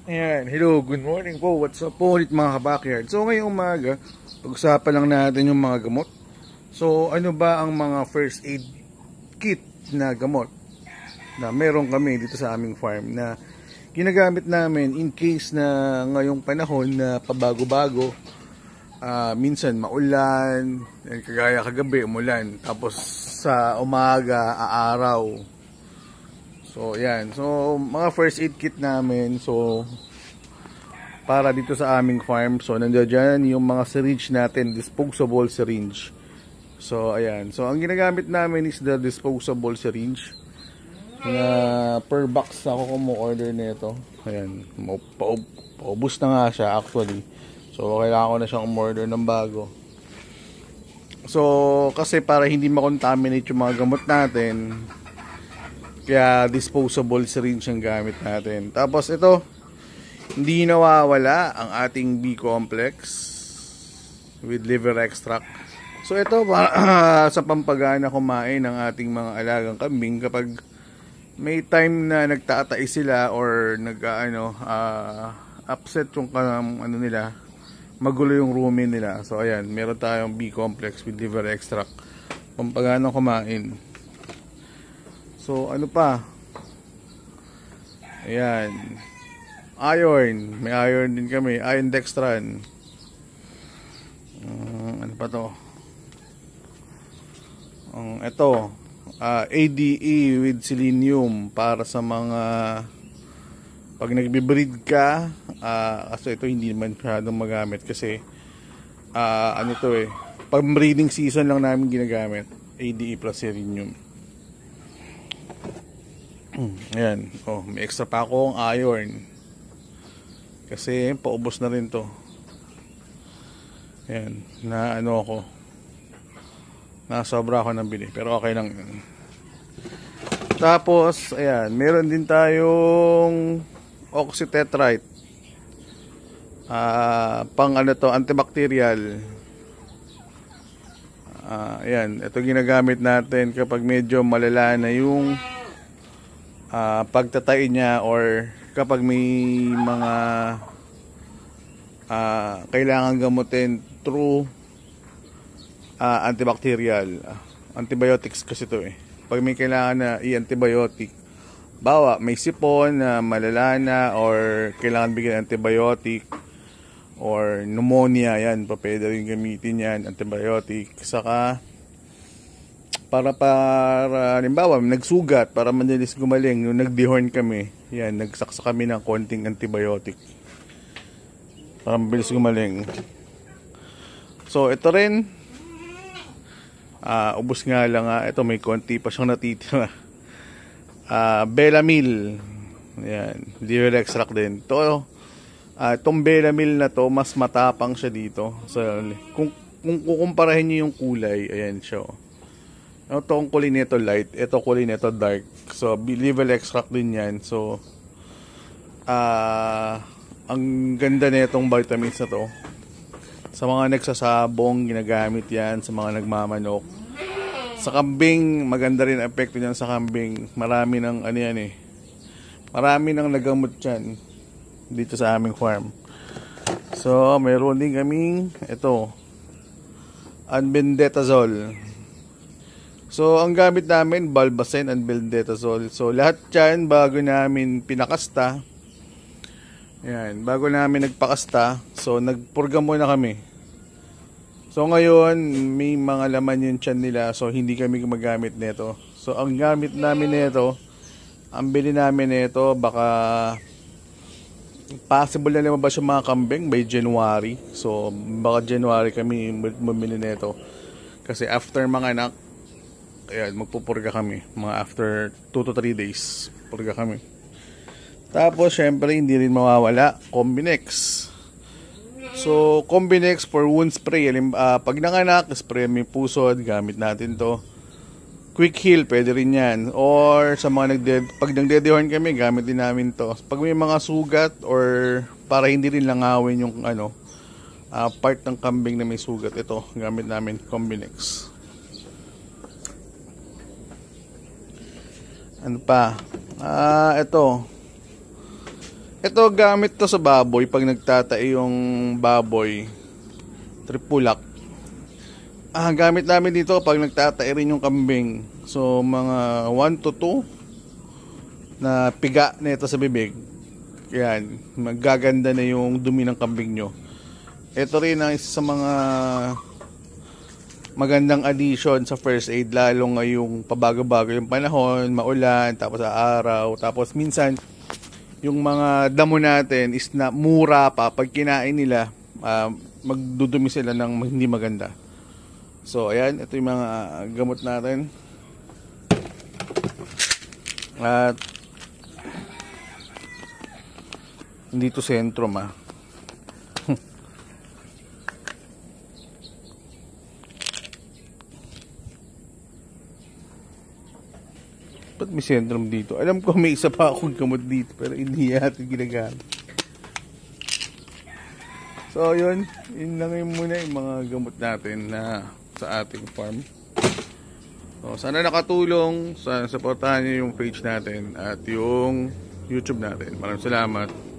Ayan, hello, good morning po. What's up po ulit mga kabakyard? So ngayong umaga, pag-usapan lang natin yung mga gamot. So ano ba ang mga first aid kit na gamot na meron kami dito sa aming farm na ginagamit namin in case na ngayong panahon na pabago-bago, minsan maulan, kagaya kagabi umulan, tapos sa umaga aaraw. So yan, so mga first aid kit namin, so para dito sa aming farm. So nandiyan dyan yung mga syringe natin, disposable syringe. So ayan, so ang ginagamit namin is the disposable syringe na per box ako kumu-order nito. Ayan, paubos na nga siya actually. So kailangan ko na siyang umorder ng bago. So kasi para hindi makontaminate yung mga gamot natin, kaya disposable syringe ang gamit natin. Tapos ito, hindi nawawala ang ating B-complex with liver extract. So ito para sa pampagana kumain ng ating mga alagang kambing kapag may time na nagtatay sila or upset yung ano nila, magulo yung rumen nila. So ayan, meron tayong B-complex with liver extract, pampagana kumain. So ano pa? Ayan, iron, may iron din kami, iron dextran. Ano pa to? Ito, ADE with selenium para sa mga pag nagbe-breed ka. Kasi ito hindi naman masyadong magamit kasi ano to pag breeding season lang namin ginagamit, ADE plus selenium. Ayan, may extra pa akong iron kasi paubos na rin to. Ayan, na ano ako, nasobra ako ng bili, pero okay lang yun. Tapos ayan, meron din tayong oxytetrite, pang ano to, antibacterial. Ayan, ito ginagamit natin kapag medyo malala na yung pagtatay niya or kapag may mga kailangan gamutin through antibacterial, antibiotics kasi ito pag may kailangan na i-antibiotic, bawa may sipon na malala na or kailangan bigyan antibiotic or pneumonia, yan pwede rin gamitin yan, antibiotic. Saka para halimbawa nagsugat, para madalis gumaling, nung nag-dehorn kami, yan, nagsaksa kami ng konting antibiotic para mabilis gumaling. So ito rin, ubos nga lang ito, may konti pa siyang natitira. Belamil, yan, liver extract din to. Itong belamil na to, mas matapang siya dito. So kung kukumparahin niyo yung kulay, ayan siya. Ito ang kulay nito light, ito kulay nito dark. So liver extract din yan. So ang ganda nitong vitamins na to, sa mga nagsasabong ginagamit yan, sa mga nagmamanok, sa kambing maganda rin epekto niyan sa kambing. Marami ng ano yan marami nang nagamot yan dito sa aming farm. So mayroon din kaming ito, albendazole. So ang gamit namin, Balbacin and albendazole. So lahat yan bago namin pinakasta. Yan, bago namin nagpakasta, so nagpurga muna kami. So ngayon may mga laman yung tiyan nila, so hindi kami gumagamit nito. So ang gamit namin nito, ang bili namin nito, baka possible na lumabas yung mga kambing by January. So baka January kami bumili nito. Kasi after mga anak, ayan, magpupurga kami. Mga after 2 to 3 days, purga kami. Tapos, syempre, hindi rin mawawala, Combinex. So, Combinex for wound spray. Pag nanganak, spray may pusod, gamit natin to. Quick heal, pwede rin yan. Or, sa mga pag nagde-dehorn kami, gamit din namin to. Pag may mga sugat, or para hindi rin langawin yung part ng kambing na may sugat, ito, gamit namin, Combinex. Ano pa? Ito. Ito gamit to sa baboy pag nagtatae yung baboy. Tripulak. Gamit namin dito pag nagtatae rin yung kambing. So mga 1 to 2 na piga nito sa bibig. Yan, magaganda na yung dumi ng kambing nyo. Ito rin ang isa sa mga magandang addition sa first aid, lalo ngayong pabago-bago yung panahon, maulan, tapos araw, tapos minsan yung mga damo natin is na mura pa pag kinain nila, magdudumi sila ng hindi maganda. So ayan, ito yung mga gamot natin. At hindi to sentrum Ba't may sentrum dito? Alam ko may isa pa akong gamot dito pero hindi natin ginagamit. So yun lang yung muna yung mga gamot natin na sa ating farm. So sana nakatulong, sana supportahan niyo yung page natin at yung YouTube natin. Maraming salamat.